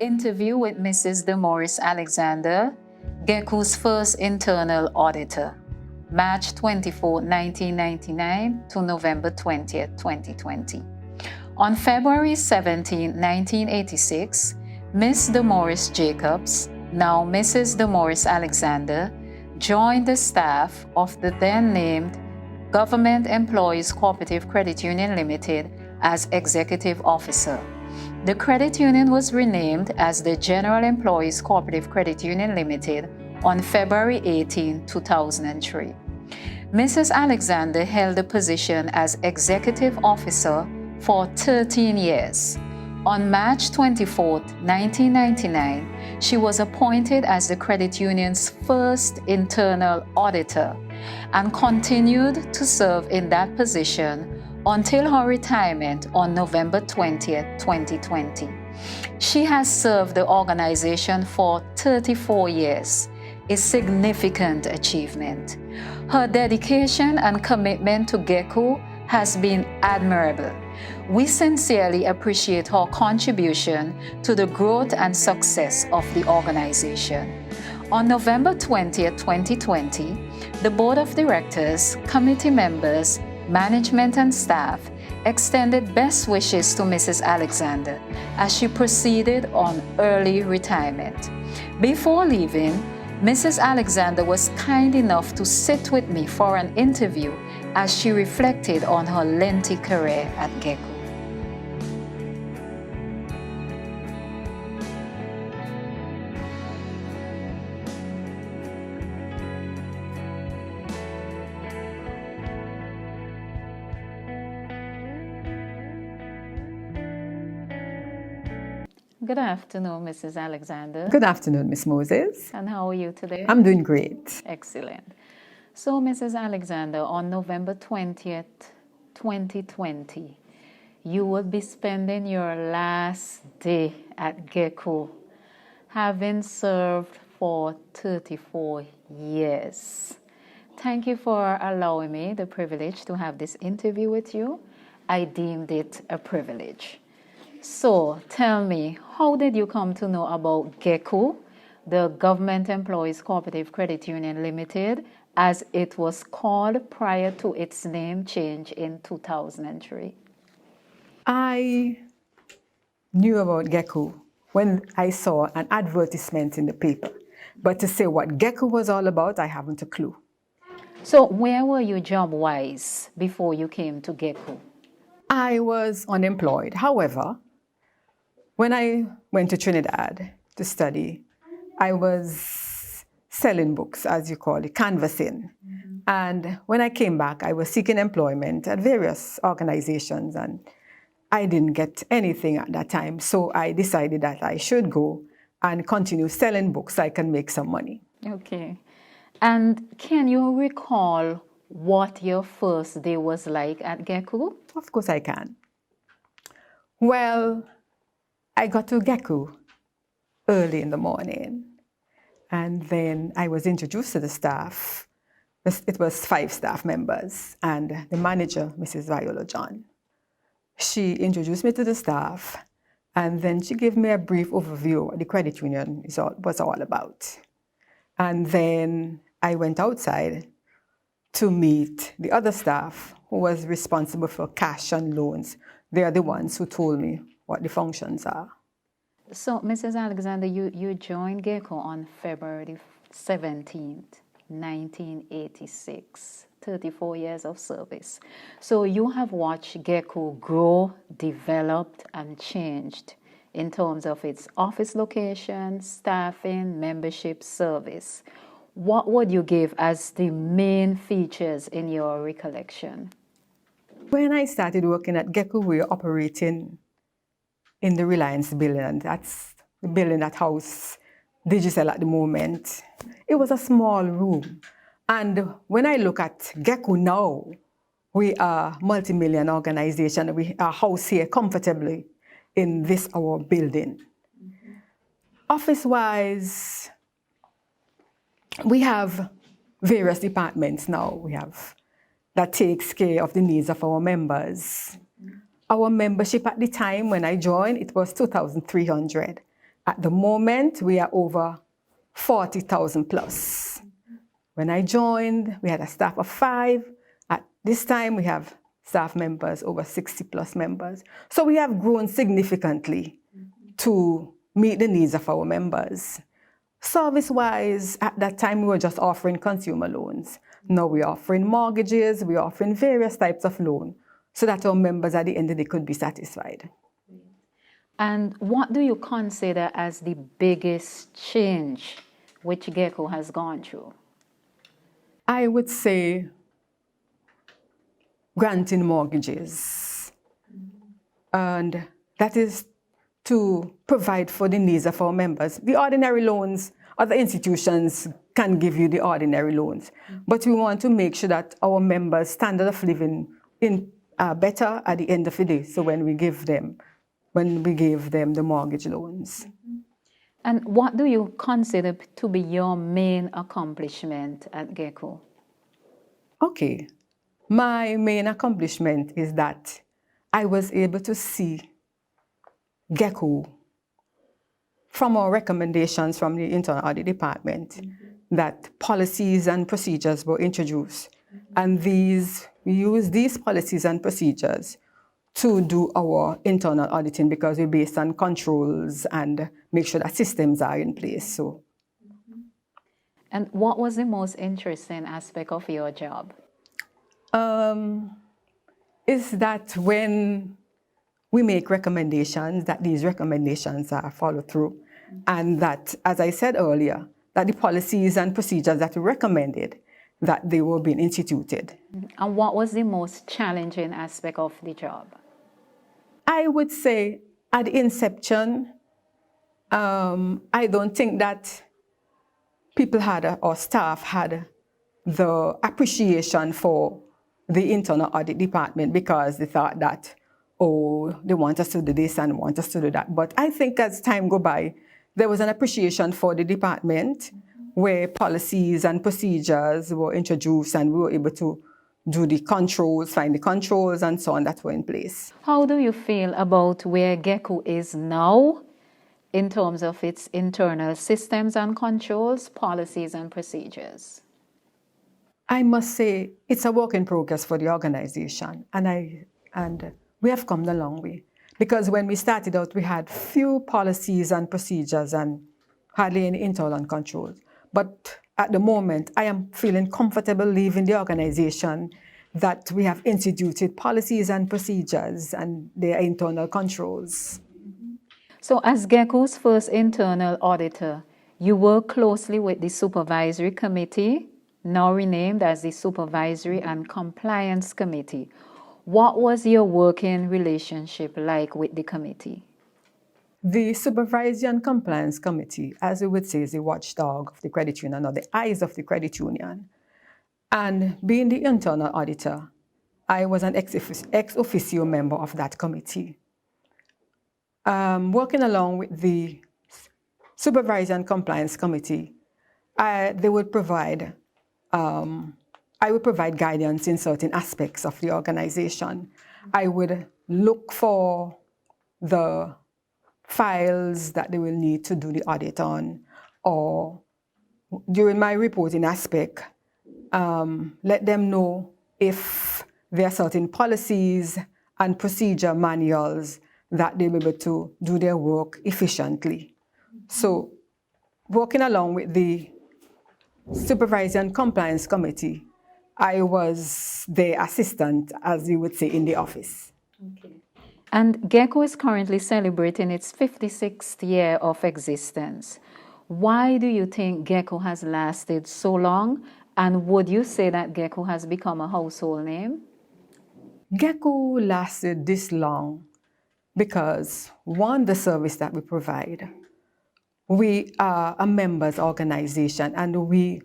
Interview with Mrs. Damoris Alexander, Gekko's first internal auditor, March 24, 1999 to November 20, 2020. On February 17, 1986, Ms. Damoris Jacobs, now Mrs. Damoris Alexander, joined the staff of the then-named Government Employees Cooperative Credit Union Limited as executive officer. The credit union was renamed as the General Employees Cooperative Credit Union Limited on February 18, 2003. Mrs. Alexander held the position as executive officer for 13 years. On March 24, 1999, she was appointed as the credit union's first internal auditor and continued to serve in that position until her retirement on November 20, 2020. She has served the organization for 34 years, a significant achievement. Her dedication and commitment to Gekko has been admirable. We sincerely appreciate her contribution to the growth and success of the organization. On November 20, 2020, the Board of Directors, committee members, management and staff extended best wishes to Mrs. Alexander as she proceeded on early retirement. Before leaving, Mrs. Alexander was kind enough to sit with me for an interview as she reflected on her lengthy career at Gekko. Good afternoon, Mrs. Alexander. Good afternoon, Miss Moses. And how are you today? I'm doing great. Excellent. So, Mrs. Alexander, on November 20th, 2020, you will be spending your last day at Gekko, having served for 34 years. Thank you for allowing me the privilege to have this interview with you. I deemed it a privilege. So, tell me, how did you come to know about Gekko, the Government Employees Cooperative Credit Union Limited, as it was called prior to its name change in 2003? I knew about Gekko when I saw an advertisement in the paper. But to say what Gekko was all about, I haven't a clue. So, where were you job-wise before you came to Gekko? I was unemployed. However, when I went to Trinidad to study, I was selling books, as you call it, canvassing. Mm-hmm. And when I came back, I was seeking employment at various organizations, and I didn't get anything at that time. So I decided that I should go and continue selling books so I can make some money. Okay. And can you recall what your first day was like at Gekko? Of course I can. Well, I got to Gekko early in the morning, and then I was introduced to the staff. It was 5 staff members, and the manager, Mrs. Viola John. She introduced me to the staff, and then she gave me a brief overview of what the credit union was all about. And then I went outside to meet the other staff who was responsible for cash and loans. They are the ones who told me what the functions are. So, Mrs. Alexander, you joined Gekko on February 17th, 1986, 34 years of service. So you have watched Gekko grow, developed, and changed in terms of its office location, staffing, membership, service. What would you give as the main features in your recollection? When I started working at Gekko, we were operating in the Reliance building, and that's the building that houses Digicel at the moment. It was a small room. And when I look at Gekko now, we are a multi-million organization. We are housed here comfortably in this our building. Mm-hmm. Office-wise, we have various departments now. We have that takes care of the needs of our members. Our membership at the time when I joined, it was 2,300. At the moment, we are over 40,000 plus. When I joined, we had a staff of 5. At this time, we have staff members, over 60 plus members. So we have grown significantly to meet the needs of our members. Service-wise, at that time, we were just offering consumer loans. Now we're offering mortgages, we're offering various types of loan so that our members at the end of the day could be satisfied. And what do you consider as the biggest change which Gekko has gone through? I would say granting mortgages. And that is to provide for the needs of our members. The ordinary loans, other institutions can give you the ordinary loans, but we want to make sure that our members' standard of living are better at the end of the day. So when we give them the mortgage loans. And what do you consider to be your main accomplishment at Gekko? Okay, my main accomplishment is that I was able to see Gekko from our recommendations from the Internal Audit Department that policies and procedures were introduced. And we use these policies and procedures to do our internal auditing because we're based on controls and make sure that systems are in place. So. And what was the most interesting aspect of your job? Is that when we make recommendations, that these recommendations are followed through. And that, as I said earlier, that the policies and procedures that we recommended, that they were being instituted. And what was the most challenging aspect of the job? I would say at the inception, I don't think that people had, or staff had, the appreciation for the Internal Audit Department because they thought that, oh, they want us to do this and want us to do that. But I think as time go by, there was an appreciation for the department where policies and procedures were introduced and we were able to do the controls, find the controls and so on that were in place. How do you feel about where Gekko is now in terms of its internal systems and controls, policies and procedures? I must say it's a work in progress for the organization, and we have come a long way. Because when we started out, we had few policies and procedures and hardly any internal controls. But at the moment, I am feeling comfortable leaving the organization that we have instituted policies and procedures and their internal controls. So as Gekko's first internal auditor, you work closely with the Supervisory Committee, now renamed as the Supervisory and Compliance Committee. What was your working relationship like with the committee? The Supervisory and Compliance Committee, as we would say, is the watchdog of the credit union or the eyes of the credit union. And being the internal auditor, I was an ex officio member of that committee. Working along with the Supervisory and Compliance Committee, I would provide guidance in certain aspects of the organization. I would look for the files that they will need to do the audit on, or during my reporting aspect, let them know if there are certain policies and procedure manuals that they'll be able to do their work efficiently. So working along with the Supervisory and Compliance Committee, I was their assistant, as you would say, in the office. Okay. And Gekko is currently celebrating its 56th year of existence. Why do you think Gekko has lasted so long? And would you say that Gekko has become a household name? Gekko lasted this long because, one, the service that we provide. We are a members organization and we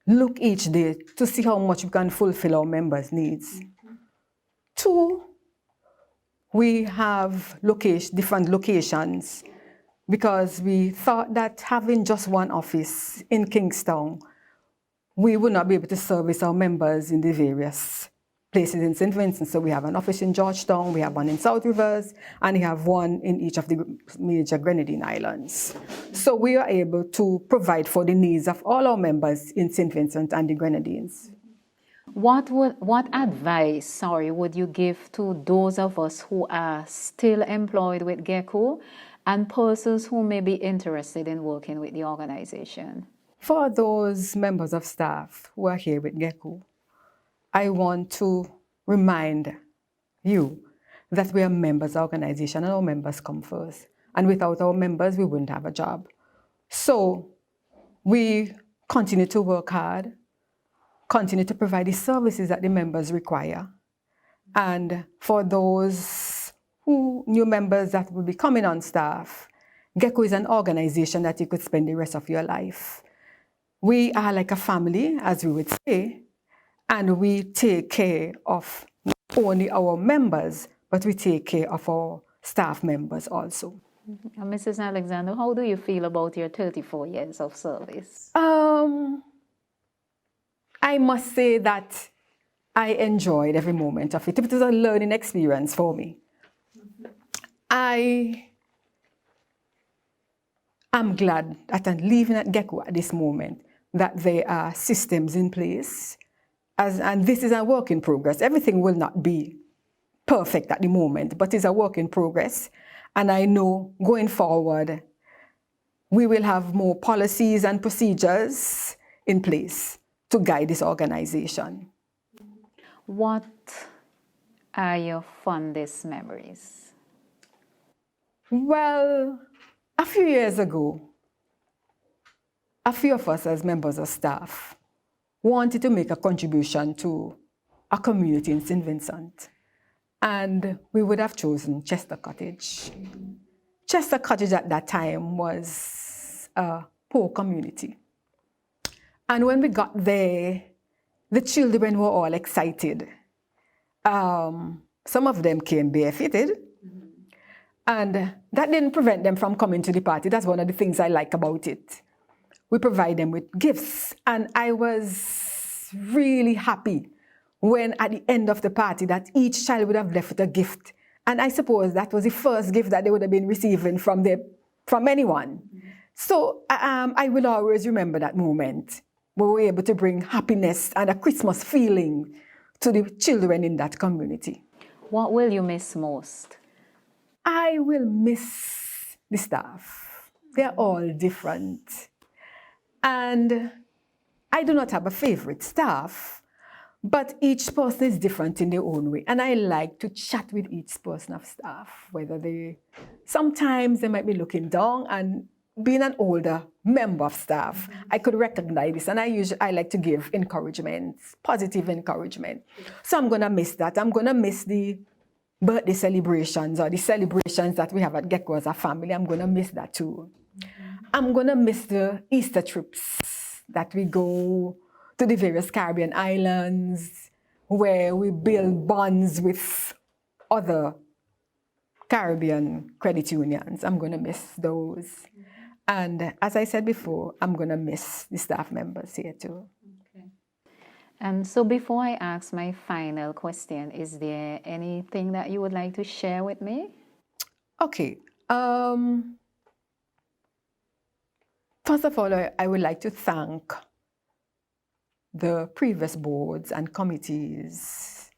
look each day to see how much we can fulfill our members' needs. Two, we have different locations because we thought that having just one office in Kingstown, we would not be able to service our members in the various places in St. Vincent. So we have an office in Georgetown, we have one in South Rivers, and we have one in each of the major Grenadine islands. So we are able to provide for the needs of all our members in St. Vincent and the Grenadines. What advice, would you give to those of us who are still employed with Gekko and persons who may be interested in working with the organization? For those members of staff who are here with Gekko, I want to remind you that we are members of the organization and our members come first. And without our members, we wouldn't have a job. So we continue to work hard, continue to provide the services that the members require. And for those new members that will be coming on staff, Gekko is an organization that you could spend the rest of your life. We are like a family, as we would say, and we take care of not only our members, but we take care of our staff members also. Mrs. Alexander, how do you feel about your 34 years of service? I must say that I enjoyed every moment of it. It was a learning experience for me. I am glad that I'm leaving at Gekko at this moment, that there are systems in place, and this is a work in progress. Everything will not be perfect at the moment, but it's a work in progress. And I know going forward, we will have more policies and procedures in place to guide this organization. What are your fondest memories? Well, a few years ago, a few of us as members of staff wanted to make a contribution to a community in St. Vincent. And we would have chosen Chester Cottage. Chester Cottage at that time was a poor community. And when we got there, the children were all excited. Some of them came barefooted. And that didn't prevent them from coming to the party. That's one of the things I like about it. We provide them with gifts. And I was really happy when at the end of the party that each child would have left with a gift. And I suppose that was the first gift that they would have been receiving from anyone. So I will always remember that moment where we were able to bring happiness and a Christmas feeling to the children in that community. What will you miss most? I will miss the staff. They're all different. And I do not have a favorite staff, but each person is different in their own way. And I like to chat with each person of staff, sometimes they might be looking down, and being an older member of staff, I could recognize this. And I like to give encouragement, positive encouragement. So I'm going to miss that. I'm going to miss the birthday celebrations or the celebrations that we have at Gekko as a family. I'm going to miss that too. I'm going to miss the Easter trips that we go to the various Caribbean islands where we build bonds with other Caribbean credit unions. I'm going to miss those. And as I said before, I'm going to miss the staff members here too. Okay. And so before I ask my final question, is there anything that you would like to share with me? Okay. First of all, I would like to thank the previous boards and committees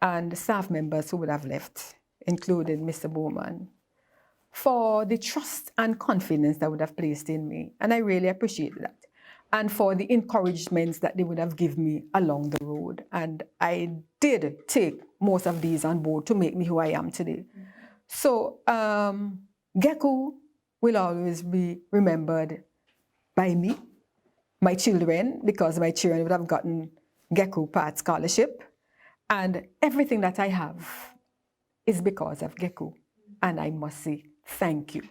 and staff members who would have left, including Mr. Bowman, for the trust and confidence that would have placed in me. And I really appreciate that. And for the encouragements that they would have given me along the road. And I did take most of these on board to make me who I am today. So Gekko will always be remembered by me, my children, because my children would have gotten Gekko Part Scholarship. And everything that I have is because of Gekko. And I must say, thank you.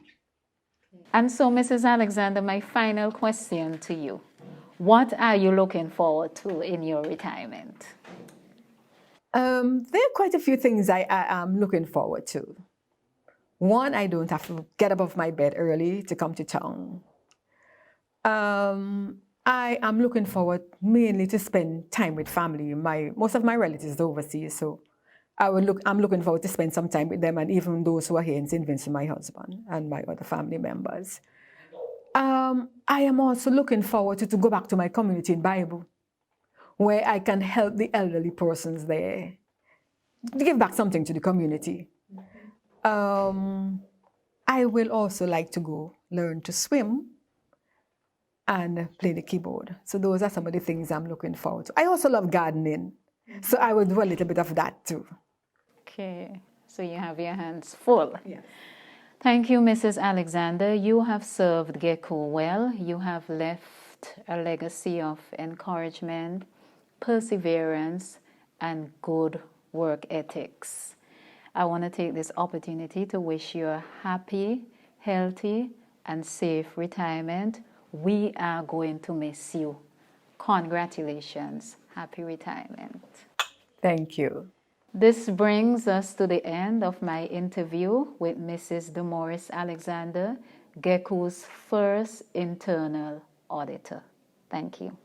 And so, Mrs. Alexander, my final question to you. What are you looking forward to in your retirement? There are quite a few things I am looking forward to. One, I don't have to get above my bed early to come to town. I am looking forward mainly to spend time with family. Most of my relatives are overseas, so I'm looking forward to spend some time with them, and even those who are here in St. Vincent, my husband and my other family members. I am also looking forward to go back to my community in Bible, where I can help the elderly persons there, to give back something to the community. I will also like to go learn to swim and play the keyboard. So those are some of the things I'm looking forward to. I also love gardening, so I will do a little bit of that too. Okay, so you have your hands full. Yes. Thank you, Mrs. Alexander. You have served Gekko well. You have left a legacy of encouragement, perseverance, and good work ethics. I want to take this opportunity to wish you a happy, healthy, and safe retirement. We are going to miss you. Congratulations. Happy retirement. Thank you. This brings us to the end of my interview with Mrs. Damoris Alexander, Gekko's first internal auditor. Thank you.